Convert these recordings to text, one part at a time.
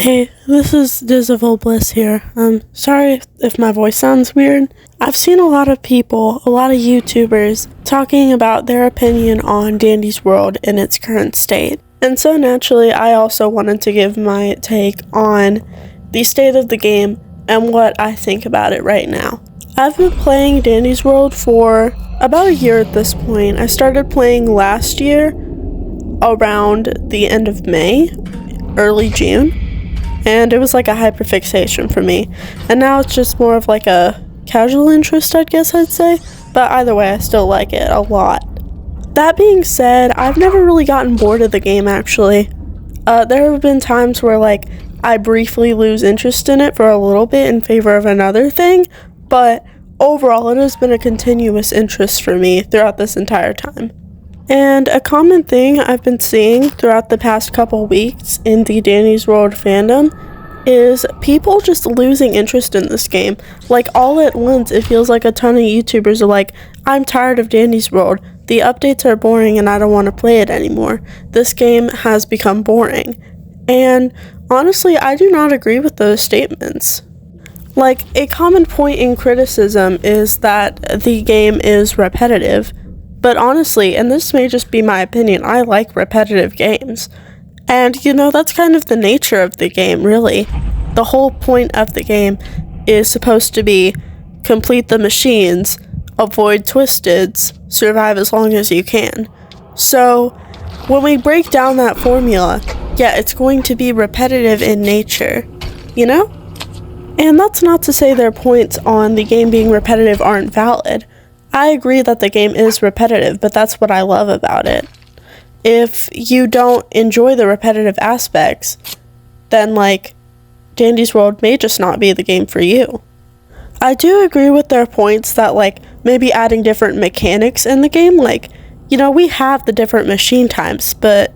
Hey, this is Disavow Bliss here. Sorry if my voice sounds weird. I've seen a lot of people, a lot of YouTubers, talking about their opinion on Dandy's World in its current state. And so naturally, I also wanted to give my take on the state of the game and what I think about it right now. I've been playing Dandy's World for about a year at this point. I started playing last year around the end of May, early June. And it was like a hyperfixation for me. And now it's just more of like a casual interest, I guess I'd say. But either way, I still like it a lot. That being said, I've never really gotten bored of the game, actually. There have been times where like I briefly lose interest in it for a little bit in favor of another thing. But overall, it has been a continuous interest for me throughout this entire time. And a common thing I've been seeing throughout the past couple weeks in the Dandy's World fandom is people just losing interest in this game. Like, all at once, it feels like a ton of YouTubers are like, I'm tired of Dandy's World. The updates are boring and I don't want to play it anymore. This game has become boring. And honestly, I do not agree with those statements. Like, a common point in criticism is that the game is repetitive. But honestly, and this may just be my opinion, I like repetitive games. And, you know, that's kind of the nature of the game, really. The whole point of the game is supposed to be complete the machines, avoid twisteds, survive as long as you can. So, when we break down that formula, yeah, it's going to be repetitive in nature, you know? And that's not to say their points on the game being repetitive aren't valid. I agree that the game is repetitive, but that's what I love about it. If you don't enjoy the repetitive aspects, then, like, Dandy's World may just not be the game for you. I do agree with their points that, like, maybe adding different mechanics in the game, like, you know, we have the different machine types, but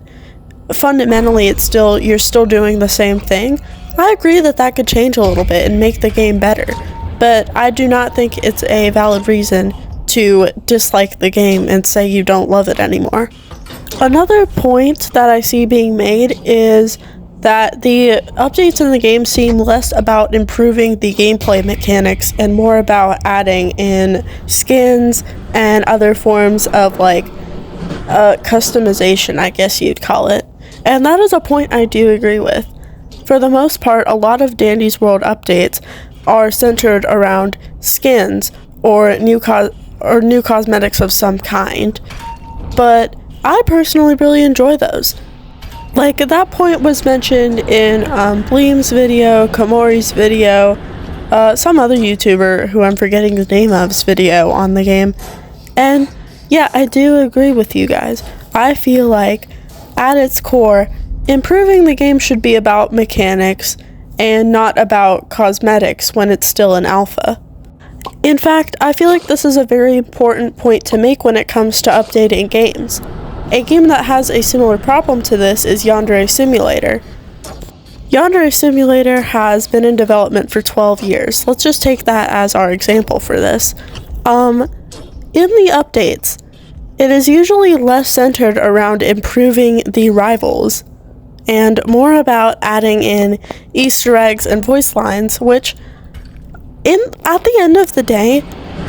fundamentally you're still doing the same thing. I agree that that could change a little bit and make the game better, but I do not think it's a valid reason to dislike the game and say you don't love it anymore. Another point that I see being made is that the updates in the game seem less about improving the gameplay mechanics and more about adding in skins and other forms of like customization, I guess you'd call it. And that is a point I do agree with. For the most part, a lot of Dandy's World updates are centered around skins or new cosmetics of some kind, but I personally really enjoy those. Like, that point was mentioned in Bleem's video, Komori's video, some other YouTuber who I'm forgetting the name of's video on the game, and yeah, I do agree with you guys. I feel like, at its core, improving the game should be about mechanics and not about cosmetics when it's still in alpha. In fact, I feel like this is a very important point to make when it comes to updating games. A game that has a similar problem to this is Yandere Simulator. Yandere Simulator has been in development for 12 years. Let's just take that as our example for this. In the updates, it is usually less centered around improving the rivals, and more about adding in Easter eggs and voice lines, which at the end of the day,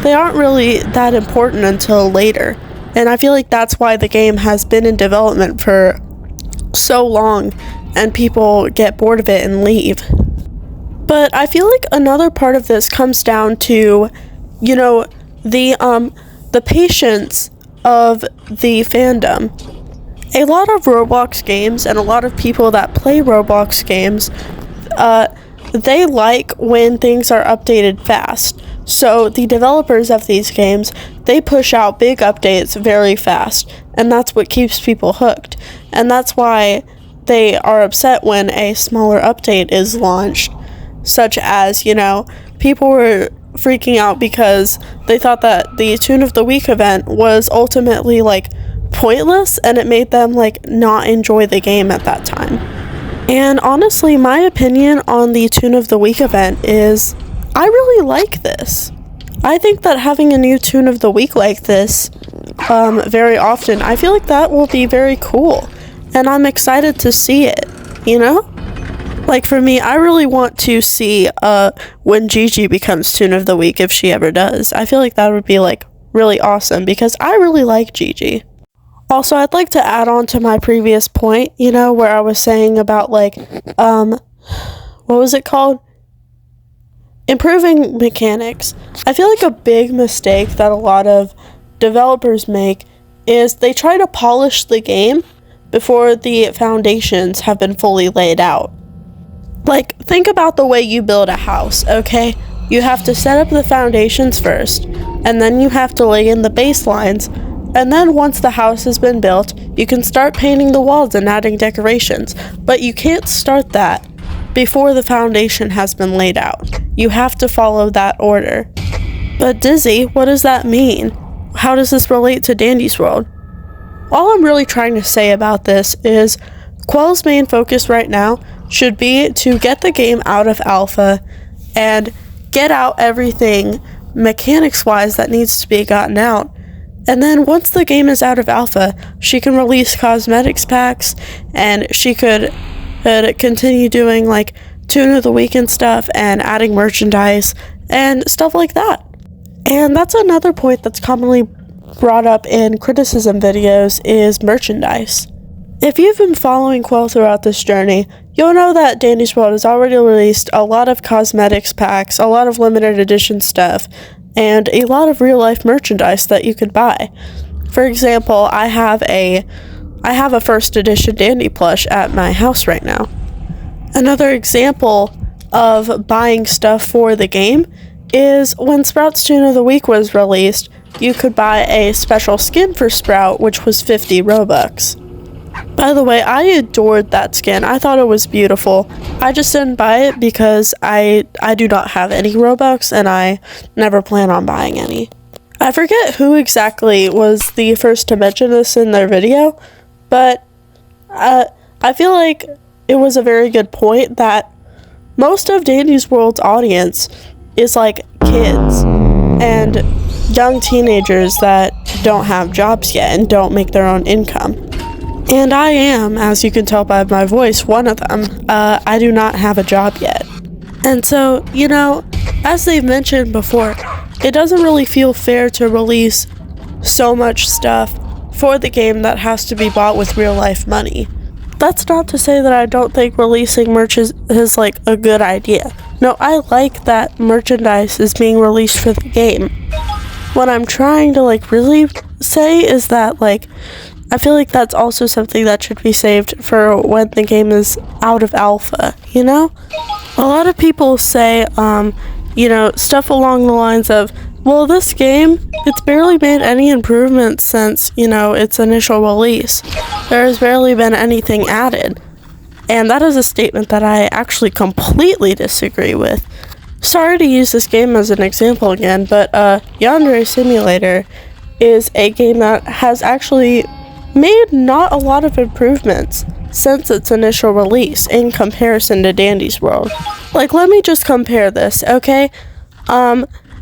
they aren't really that important until later. And I feel like that's why the game has been in development for so long and people get bored of it and leave. But I feel like another part of this comes down to, you know, the patience of the fandom. A lot of Roblox games and a lot of people that play Roblox games, they like when things are updated fast. So the developers of these games, they push out big updates very fast, and that's what keeps people hooked. And that's why they are upset when a smaller update is launched, such as, you know, people were freaking out because they thought that the Tune of the Week event was ultimately like pointless, and it made them like not enjoy the game at that time. And honestly, my opinion on the Tune of the Week event is I really like this. I think that having a new Tune of the Week like this very often, I feel like that will be very cool. And I'm excited to see it, you know? Like for me, I really want to see when Gigi becomes Tune of the Week, if she ever does. I feel like that would be like really awesome because I really like Gigi. Also, I'd like to add on to my previous point, where I was saying about like what was it called? Improving mechanics. I feel like a big mistake that a lot of developers make is they try to polish the game before the foundations have been fully laid out. Like, think about the way you build a house, okay? You have to set up the foundations first, and then you have to lay in the baselines, and then once the house has been built, you can start painting the walls and adding decorations. But you can't start that before the foundation has been laid out. You have to follow that order. But Dizzy, what does that mean? How does this relate to Dandy's World? All I'm really trying to say about this is Quell's main focus right now should be to get the game out of alpha and get out everything mechanics-wise that needs to be gotten out. And then once the game is out of alpha, she can release cosmetics packs, and she could continue doing like Tune of the Week and stuff, and adding merchandise and stuff like that. And that's another point that's commonly brought up in criticism videos is merchandise. If you've been following Quell throughout this journey, you'll know that Dandy's World has already released a lot of cosmetics packs, a lot of limited edition stuff, and a lot of real-life merchandise that you could buy. For example, I have a first edition Dandy plush at my house right now. Another example of buying stuff for the game is when Sprout's Tune of the Week was released, you could buy a special skin for Sprout, which was 50 Robux. By the way, I adored that skin. I thought it was beautiful. I just didn't buy it because I do not have any Robux, and I never plan on buying any. I forget who exactly was the first to mention this in their video, but I feel like it was a very good point that most of Dandy's World's audience is like kids and young teenagers that don't have jobs yet and don't make their own income. And I am, as you can tell by my voice, one of them. I do not have a job yet. And so, as they've mentioned before, it doesn't really feel fair to release so much stuff for the game that has to be bought with real life money. That's not to say that I don't think releasing merch is like a good idea. No, I like that merchandise is being released for the game. What I'm trying to really say is that I feel like that's also something that should be saved for when the game is out of alpha, A lot of people say, stuff along the lines of, well, this game, it's barely made any improvements since, its initial release. There has barely been anything added. And that is a statement that I actually completely disagree with. Sorry to use this game as an example again, but Yandere Simulator is a game that has actually made not a lot of improvements since its initial release in comparison to Dandy's World. Let me just compare this, okay?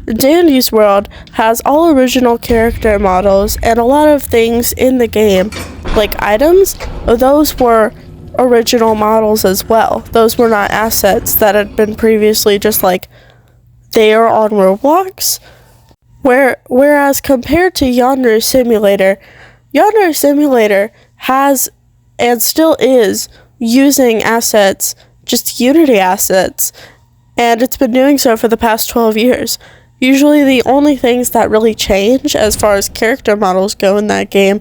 Dandy's World has all original character models, and a lot of things in the game, like items, those were original models as well. Those were not assets that had been previously just there on Roblox. Whereas compared to Yandere Simulator has and still is using assets, just Unity assets, and it's been doing so for the past 12 years. Usually the only things that really change as far as character models go in that game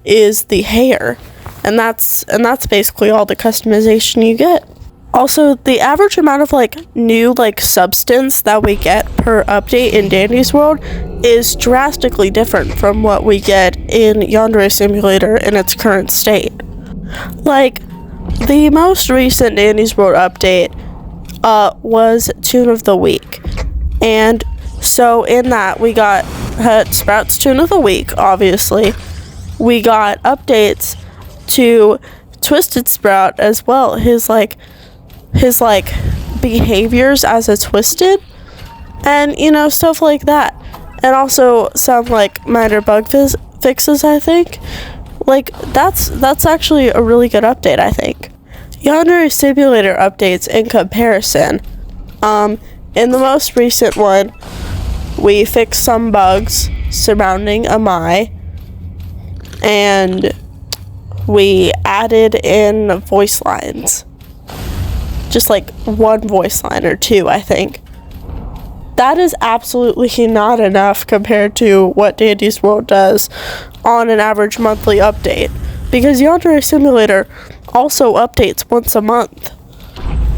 is the hair, and that's basically all the customization you get. Also, the average amount of new substance that we get per update in Dandy's World is drastically different from what we get in Yandere Simulator in its current state. The most recent Dandy's World update was Tune of the Week, and so in that we got Sprout's Tune of the Week, obviously. We got updates to Twisted Sprout as well, his behaviors as a Twisted, and stuff like that, and also some minor bug fixes, I think. That's actually a really good update, I think. Yandere Simulator updates in comparison. In the most recent one, we fixed some bugs surrounding Amai, and we added in voice lines. Just like one voice line or two, I think. That is absolutely not enough compared to what Dandy's World does on an average monthly update, because Yandere Simulator also updates once a month.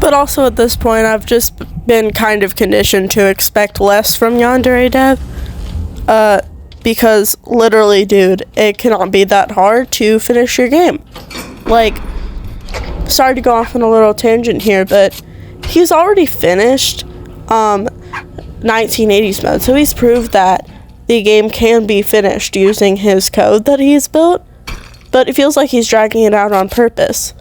But also at this point, I've just been kind of conditioned to expect less from Yandere Dev, because literally, dude, it cannot be that hard to finish your game. Like, sorry to go off on a little tangent here, but he's already finished 1980s mode, so he's proved that the game can be finished using his code that he's built, but it feels like he's dragging it out on purpose.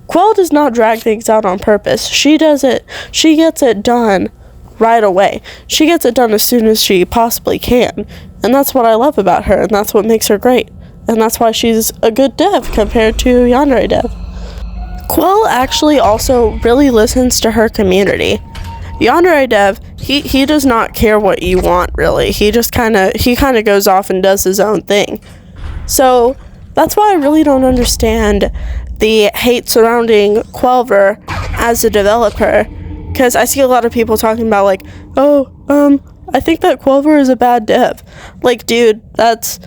Quell does not drag things out on purpose. She gets it done right away. She gets it done as soon as she possibly can, and that's what I love about her, and that's what makes her great, and that's why she's a good dev compared to Yandere Dev. Quell actually also really listens to her community. Yandere Dev, he does not care what you want, really. He kind of goes off and does his own thing. So that's why I really don't understand the hate surrounding Quelver as a developer, because I see a lot of people talking about like, I think that Quelver is a bad dev. Like, dude, that's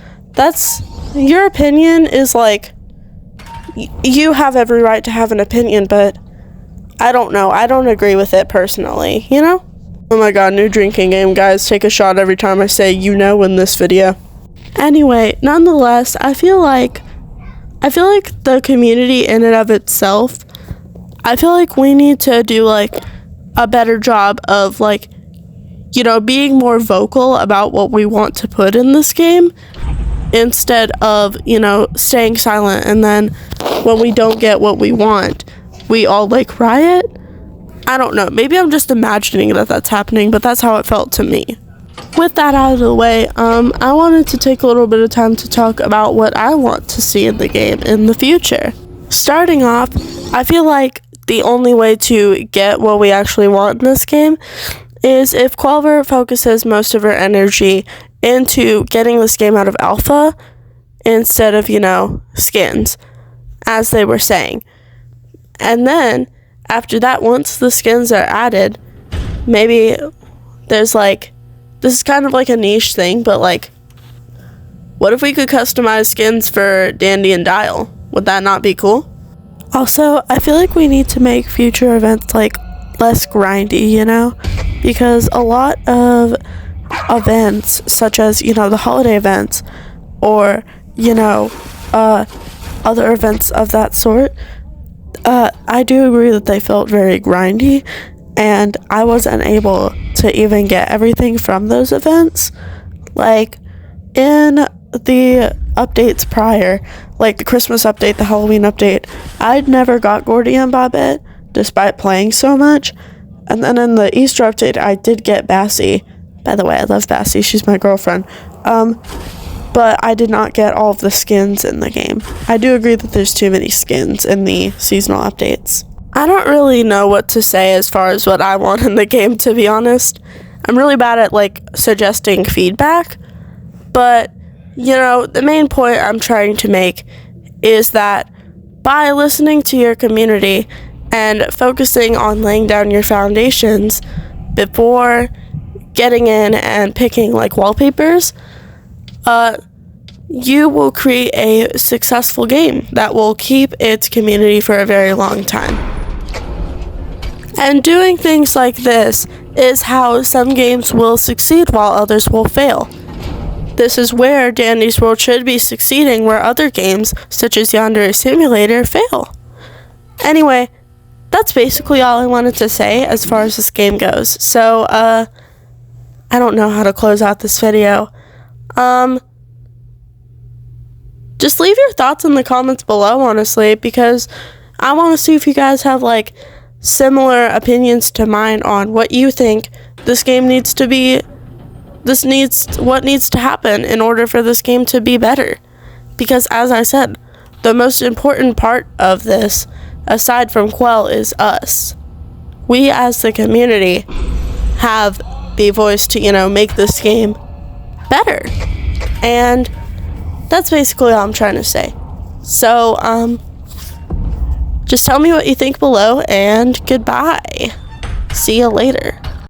your opinion is like, you have every right to have an opinion, but I don't know. I don't agree with it personally, you know? Oh my god, new drinking game, guys. Take a shot every time I say you know in this video. Anyway, nonetheless, I feel like the community in and of itself, I feel like we need to do like a better job of like, you know, being more vocal about what we want to put in this game, instead of, you know, staying silent, and then when we don't get what we want, we all like riot. I don't know, maybe I'm just imagining that that's happening, but that's how it felt to me. With that out of the way, I wanted to take a little bit of time to talk about what I want to see in the game in the future. Starting off, I feel like the only way to get what we actually want in this game is if Quelver focuses most of her energy into getting this game out of alpha instead of, you know, skins, as they were saying. And then, after that, once the skins are added, maybe there's like, this is kind of like a niche thing, but like, what if we could customize skins for Dandy and Dial? Would that not be cool? Also, I feel like we need to make future events like less grindy, you know? Because a lot of events, such as, you know, the holiday events, or, you know, other events of that sort, I do agree that they felt very grindy, and I wasn't able to even get everything from those events. Like, in the updates prior, like the Christmas update, the Halloween update, I'd never got Gordy and Bobette, despite playing so much. And then in the Easter update, I did get Bassie. By the way, I love Bassie, she's my girlfriend. But I did not get all of the skins in the game. I do agree that there's too many skins in the seasonal updates. I don't really know what to say as far as what I want in the game, to be honest. I'm really bad at, like, suggesting feedback. But, you know, the main point I'm trying to make is that by listening to your community and focusing on laying down your foundations before getting in and picking, like, wallpapers, you will create a successful game that will keep its community for a very long time. And doing things like this is how some games will succeed while others will fail. This is where Dandy's World should be succeeding, where other games, such as Yandere Simulator, fail. Anyway, that's basically all I wanted to say as far as this game goes. So, I don't know how to close out this video. Just leave your thoughts in the comments below, honestly, because I want to see if you guys have, like, similar opinions to mine on what you think this game needs to be, what needs to happen in order for this game to be better. Because, as I said, the most important part of this, aside from Quell, is us. We as the community have the voice to, make this game better. And that's basically all I'm trying to say. So, just tell me what you think below, and goodbye. See you later.